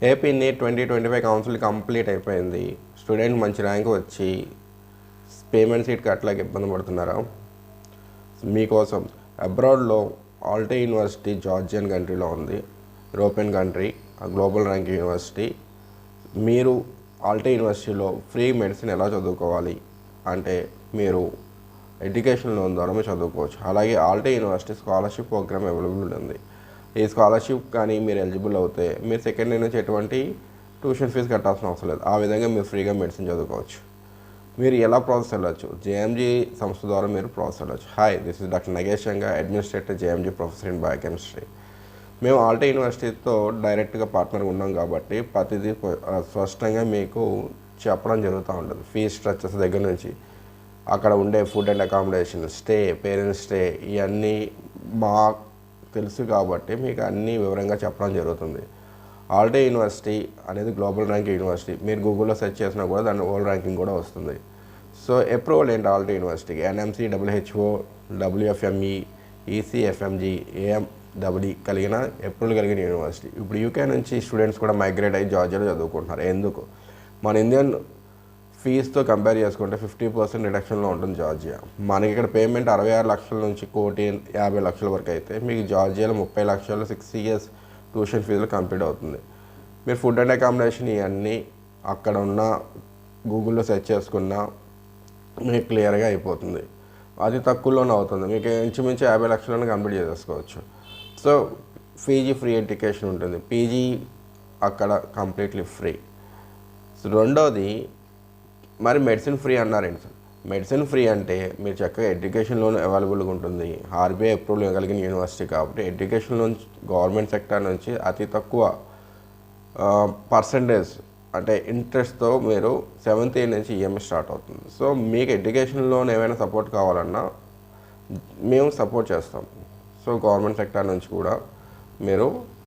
AP neat 2025 council complete అయిపోయింది. Student మంచి rank వచ్చి పేమెంట్ సీట్ కట్టలేక ఇబ్బంది పడుతున్నారా? మీకోసం అబ్రాడ్లో ఆల్టే యూనివర్సిటీ జార్జియన్ కంట్రీలో ఉంది. European country, global rank university. మీరు ఆల్టే యూనివర్సిటీలో ఫ్రీ మెడిసిన్ ఎలా చదువుకోవాలి అంటే మీరు ఎడ్యుకేషన్ లోన్ ద్వారా మీరు చదువుకోవచ్చు. అలాగే ఆల్టే యూనివర్సిటీ స్కాలర్షిప్ ప్రోగ్రామ్ అవైలబుల్ ఉంది. ఈ స్కాలర్షిప్ కానీ మీరు ఎలిజిబుల్ అవుతే మీరు సెకండ్ ఇయర్ నుంచి ఎటువంటి ట్యూషన్ ఫీజు కట్టాల్సిన అవసరం లేదు. ఆ విధంగా మీరు ఫ్రీగా మెడిసిన్ చదువుకోవచ్చు. మీరు ఎలా ప్రాసెస్ వెళ్ళచ్చు? జేఎంజీ సంస్థ ద్వారా మీరు ప్రాసెస్ వెళ్ళచ్చు. Hi, this is doctor Nagesh Ganga, administrator JMG, professor in biochemistry. మేము ఆల్టే యూనివర్సిటీతో డైరెక్ట్గా పార్ట్నర్గా ఉన్నాం కాబట్టి ప్రతిదీ స్పష్టంగా మీకు చెప్పడం జరుగుతూ ఉంటుంది. ఫీజ్ స్ట్రక్చర్స్ దగ్గర నుంచి అక్కడ ఉండే food and accommodation, stay, parents stay, ఇవన్నీ బాగా తెలుసు కాబట్టి మీకు అన్నీ వివరంగా చెప్పడం జరుగుతుంది. ఆల్టే యూనివర్సిటీ అనేది గ్లోబల్ ర్యాంక్ యూనివర్సిటీ. మీరు గూగుల్లో సెర్చ్ చేసినా కూడా దాని వరల్డ్ ర్యాంకింగ్ కూడా వస్తుంది. సో అప్రూవల్ ఏంటి ఆల్టే యూనివర్సిటీకి? NMC, WHO, WFME, ECFMG, AMEE కలిగిన అప్రూవల్ కలిగిన యూనివర్సిటీ. ఇప్పుడు యూకే నుంచి స్టూడెంట్స్ కూడా మైగ్రేట్ అయ్యి జార్జియాలో చదువుకుంటున్నారు. ఎందుకు? మన ఇండియన్ ఫీజుతో కంపేర్ చేసుకుంటే 50% రిడక్షన్లో ఉంటుంది జార్జియా. మనకి ఇక్కడ పేమెంట్ 66 లక్షల నుంచి 1,50,00,000 వరకు అయితే మీకు జార్జియాలో 30 లక్షలు 6 years ట్యూషన్ ఫీజులు కంప్లీట్ అవుతుంది. మీరు ఫుడ్ అండ్ అకామిడేషన్ ఇవన్నీ అక్కడ ఉన్న గూగుల్లో సెర్చ్ చేసుకున్నా మీకు క్లియర్గా అయిపోతుంది. అది తక్కువలోనే అవుతుంది. మీకు ఇంచుమించు 50 లక్షలను కంప్లీట్ చేసేసుకోవచ్చు. సో పీజీ ఫ్రీ ఎడ్యుకేషన్ ఉంటుంది. పీజీ అక్కడ కంప్లీట్లీ ఫ్రీ. సో రెండోది, మరి మెడిసిన్ ఫ్రీ అన్నారేంటి సార్? మెడిసిన్ ఫ్రీ అంటే మీరు చక్కగా ఎడ్యుకేషన్ లోన్ అవైలబుల్గా ఉంటుంది. ఆర్బీఐ అప్రూవల్ కలిగిన యూనివర్సిటీ కాబట్టి ఎడ్యుకేషన్ లోన్ గవర్నమెంట్ సెక్టర్ నుంచి అతి తక్కువ పర్సంటేజ్ అంటే ఇంట్రెస్ట్తో మీరు 7th year నుంచి ఈఎంఐ స్టార్ట్ అవుతుంది. సో మీకు ఎడ్యుకేషన్ లోన్ ఏమైనా సపోర్ట్ కావాలన్నా మేము సపోర్ట్ చేస్తాం. సో గవర్నమెంట్ సెక్టర్ నుంచి కూడా మీరు